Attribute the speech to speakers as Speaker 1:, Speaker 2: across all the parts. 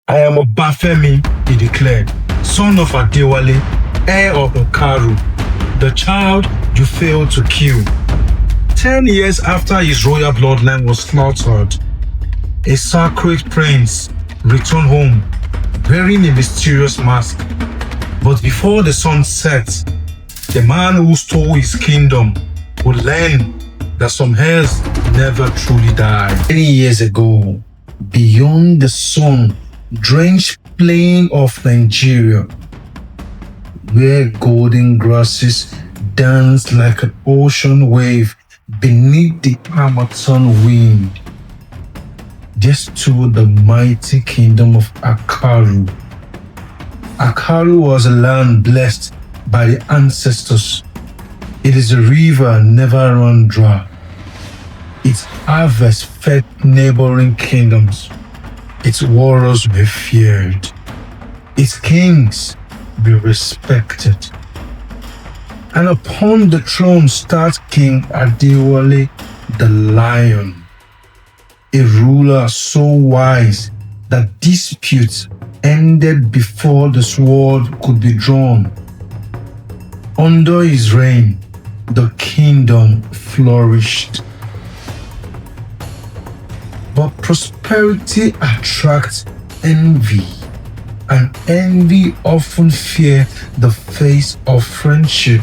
Speaker 1: I am Obafemi, he declared, son of Adewale, heir of Okaru, the child you failed to kill. 10 years after his royal bloodline was slaughtered, a sacred prince returned home wearing a mysterious mask. But before the sun set, the man who stole his kingdom would learn that some heirs never truly die. Many years ago, beyond the sun-drenched plain of Nigeria, where golden grasses dance like an ocean wave beneath the Amazon wind, there stood the mighty kingdom of Akaru. Akaru was a land blessed by the ancestors. It is a river never run dry. Its harvest fed neighboring kingdoms. Its warriors were feared. Its kings were respected. And upon the throne sat King Adewale the Lion, a ruler so wise that disputes ended before the sword could be drawn. Under his reign, the kingdom flourished. But prosperity attracts envy, and envy often fears the face of friendship.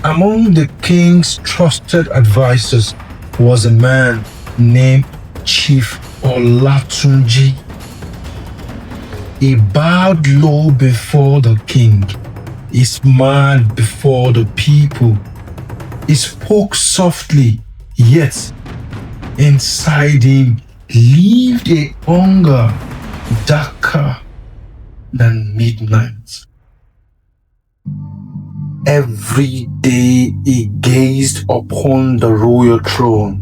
Speaker 1: Among the king's trusted advisors was a man named Chief Olatunji. He bowed low before the king. He smiled before the people. He spoke softly, yet inside him lived a hunger darker than midnight. Every day he gazed upon the royal throne.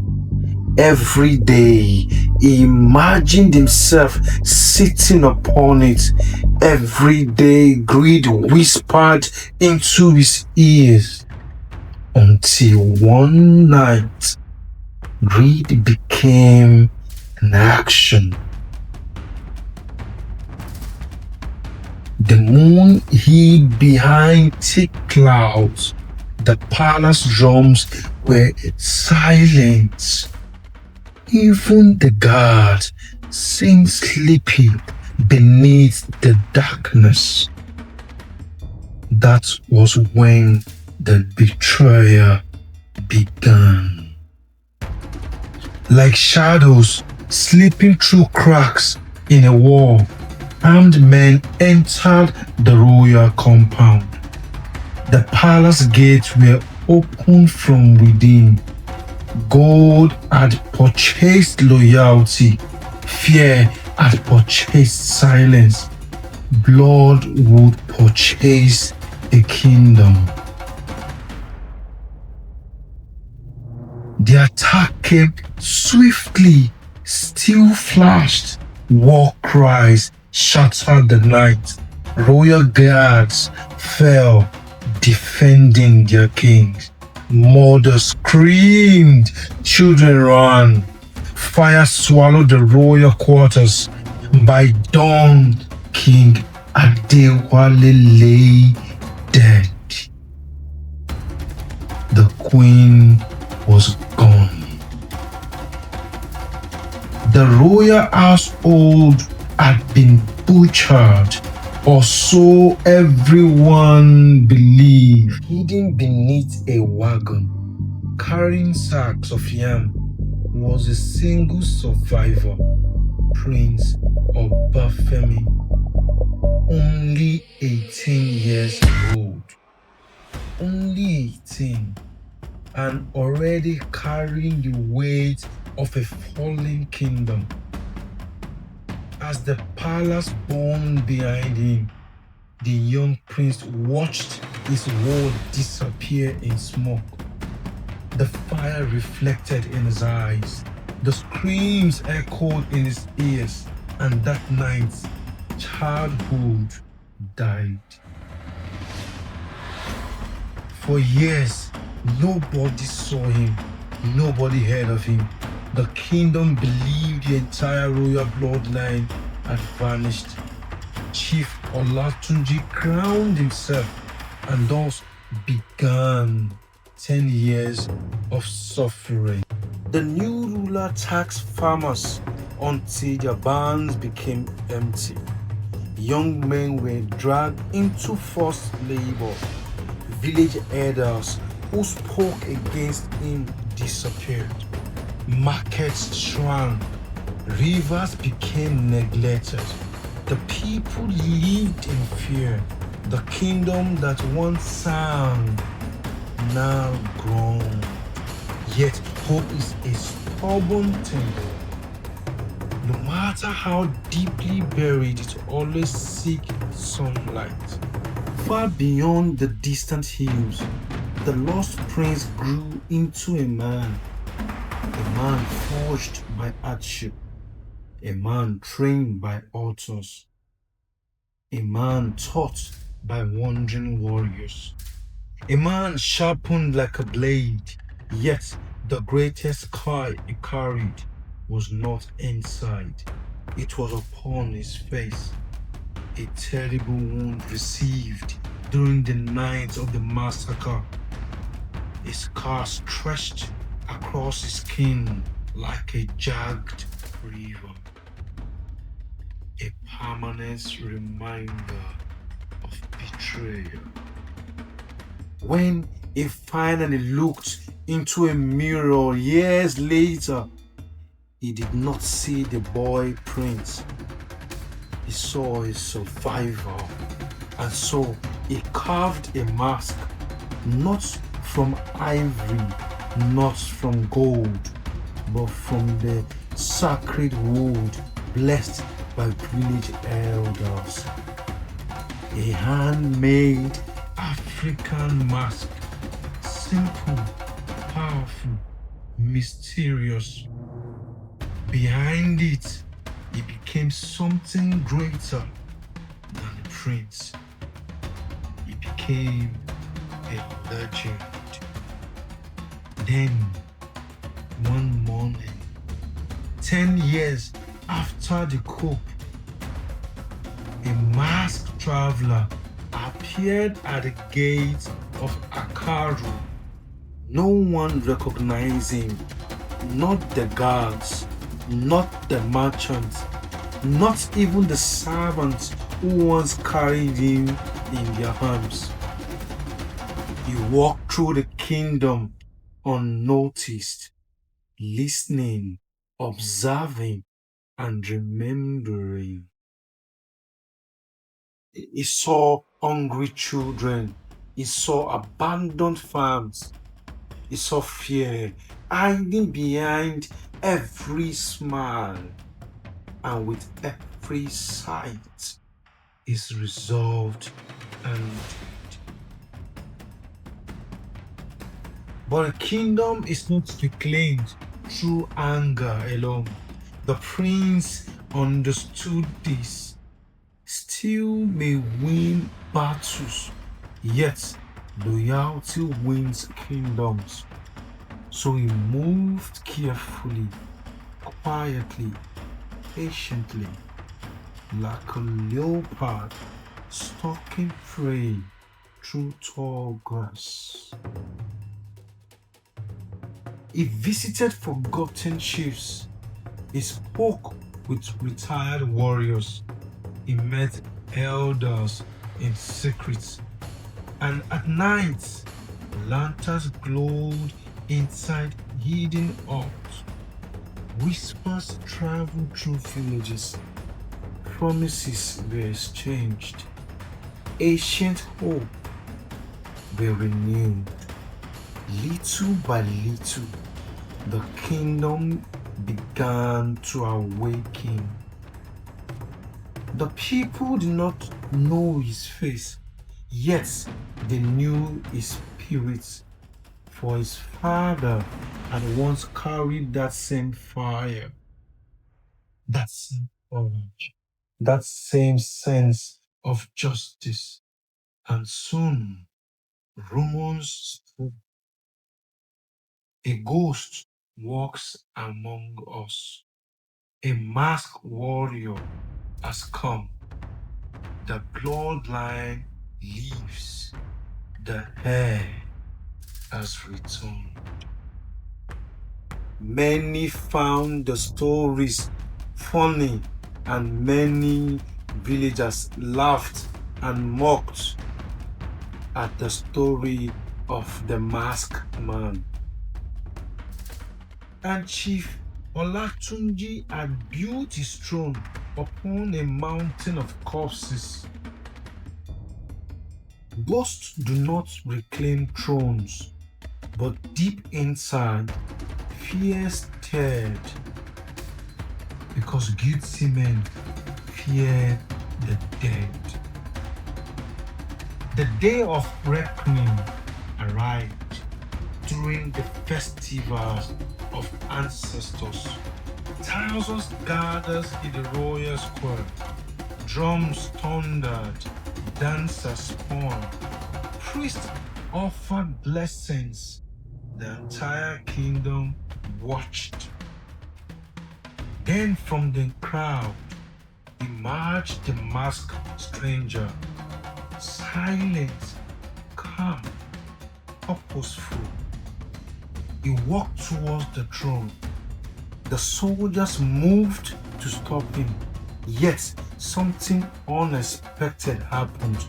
Speaker 1: Every day he imagined himself sitting upon it. Every day greed whispered into his ears. Until one night, greed became an action. The moon hid behind thick clouds. The palace drums were silent. Even the guards seemed sleepy beneath the darkness. That was when the betrayal began. Like shadows slipping through cracks in a wall, armed men entered the royal compound. The palace gates were opened from within. Gold had purchased loyalty. Fear had purchased silence. Blood would purchase a kingdom. The attack came swiftly. Steel flashed. War cries shattered the night. Royal guards fell, defending their kings. Mothers screamed, children ran. Fire swallowed the royal quarters. By dawn, King Adewale lay dead. The queen was gone. The royal household had been butchered, or so everyone believed. Hidden beneath a wagon, carrying sacks of yam, was a single survivor, Prince Obafemi, only 18 years old. Only 18, and already carrying the weight of a fallen kingdom. As the palace burned behind him, the young prince watched his world disappear in smoke. The fire reflected in his eyes. The screams echoed in his ears. And that night, childhood died. For years, nobody saw him. Nobody heard of him. The kingdom believed the entire royal bloodline had vanished. Chief Olatunji crowned himself and thus began 10 years of suffering. The new ruler taxed farmers until their barns became empty. Young men were dragged into forced labor. Village elders who spoke against him disappeared. Markets shrank. Rivers became neglected. The people lived in fear. The kingdom that once sang now groaned. Yet hope is a stubborn thing. No matter how deeply buried, it always seeks sunlight. Far beyond the distant hills, the lost prince grew into a man forged by hardship, a man trained by authors, a man taught by wandering warriors, a man sharpened like a blade. Yet the greatest scar he carried was not inside, it was upon his face, a terrible wound received during the night of the massacre. A scar stretched across his skin like a jagged river, a permanent reminder of betrayal. When he finally looked into a mirror years later, he did not see the boy prince. He saw a survivor, and so he carved a mask, not from ivory, not from gold, but from the sacred wood blessed by village elders. A handmade African mask, simple, powerful, mysterious. Behind it, he became something greater than a prince. He became a legend. Then, one morning, 10 years after the coup, a masked traveler appeared at the gate of Akaru. No one recognized him, not the guards, not the merchants, not even the servants who once carried him in their arms. He walked through the kingdom unnoticed, listening, observing, and remembering. He saw hungry children. He saw abandoned farms. He saw fear hiding behind every smile. And with every sight, his resolved and but a kingdom is not reclaimed through anger alone. The prince understood this. Steel may win battles, yet loyalty wins kingdoms. So he moved carefully, quietly, patiently, like a leopard stalking prey through tall grass. He visited forgotten chiefs. He spoke with retired warriors. He met elders in secret. And at night, lanterns glowed inside hidden huts. Whispers traveled through villages. Promises were exchanged. Ancient hope were renewed. Little by little, the kingdom began to awaken. The people did not know his face, yet they knew his spirit, for his father had once carried that same fire, that same courage, that same sense of justice. And soon, rumors spoke. A ghost walks among us. A masked warrior has come. The bloodline lives. The hair has returned. Many found the stories funny, and many villagers laughed and mocked at the story of the masked man. And Chief Olatunji had built his throne upon a mountain of corpses. Ghosts do not reclaim thrones, but deep inside, fear stirred, because guilty men fear the dead. The day of reckoning arrived during the festivals of ancestors. Thousands gathered in the royal square. Drums thundered, dancers spun, priests offered blessings. The entire kingdom watched. Then from the crowd emerged the masked stranger, silent, calm, purposeful. He walked towards the throne. The soldiers moved to stop him, yet something unexpected happened.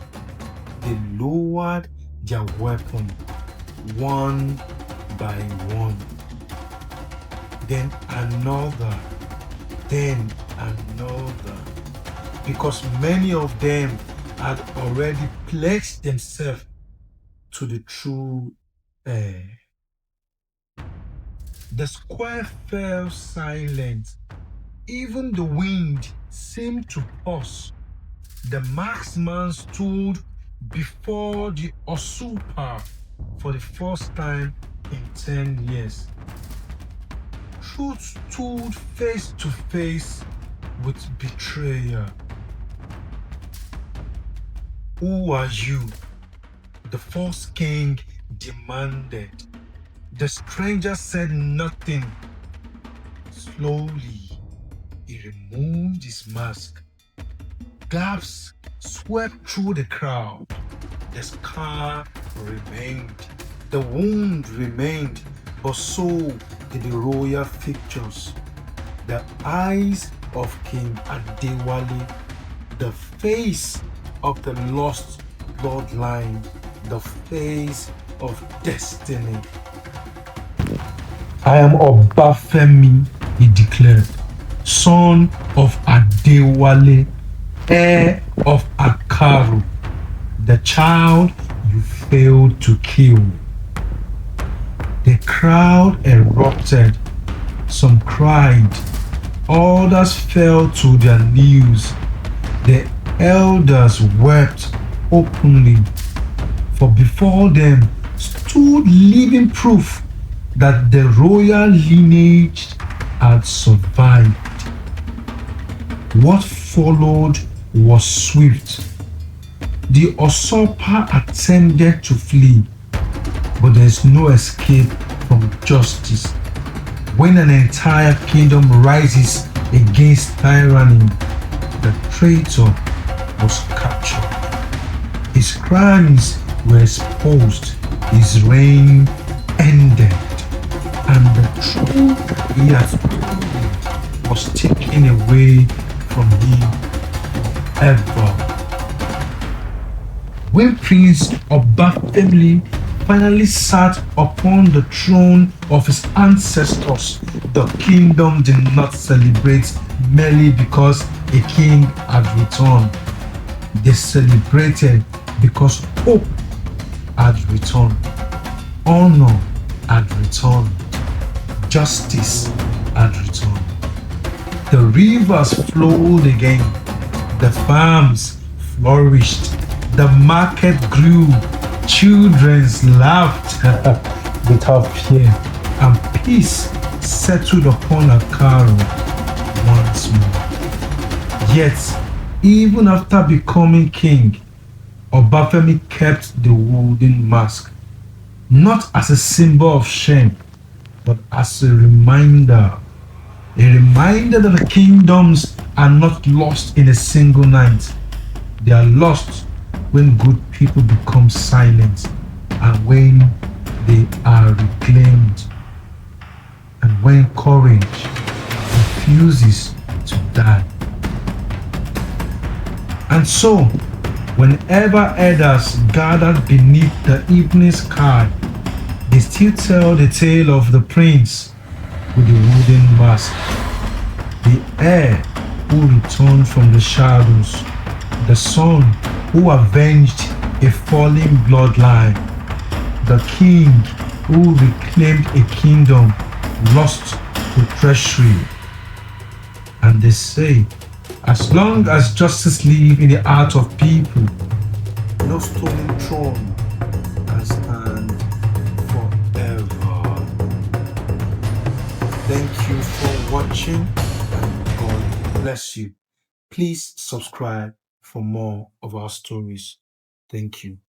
Speaker 1: They lowered their weapon one by one. Then another, then another, because many of them had already pledged themselves to the true heir. The square fell silent. Even the wind seemed to pause. The marksman stood before the usurper for the first time in 10 years. Truth stood face to face with betrayal. Who are you? The false king demanded. The stranger said nothing. Slowly, he removed his mask. Gasps swept through the crowd. The scar remained. The wound remained, but so did the royal features. The eyes of King Adewale, the face of the lost bloodline, the face of destiny. I am Obafemi, he declared, son of Adewale, heir of Akaru, the child you failed to kill. The crowd erupted. Some cried, others fell to their knees. The elders wept openly, for before them stood living proof that the royal lineage had survived. What followed was swift. The usurper attempted to flee, but there is no escape from justice. When an entire kingdom rises against tyranny, the traitor was captured. His crimes were exposed, his reign ended, and the truth he had told was taken away from him forever. When Prince Obafemi finally sat upon the throne of his ancestors, the kingdom did not celebrate merely because a king had returned. They celebrated because hope had returned, honor had returned, justice had returned. The rivers flowed again, the farms flourished, the market grew, children laughed without fear, and peace settled upon Akaru once more. Yet, even after becoming king, Obafemi kept the wooden mask, not as a symbol of shame, but as a reminder that the kingdoms are not lost in a single night. They are lost when good people become silent and when they are reclaimed and when courage refuses to die. And so, whenever elders gathered beneath the evening sky, they still tell the tale of the prince with the wooden mask, the heir who returned from the shadows, the son who avenged a fallen bloodline, the king who reclaimed a kingdom lost to treachery. And they say, as long as justice lives in the heart of people, no stolen throne can stand forever. Thank you for watching and God bless you. Please subscribe for more of our stories. Thank you.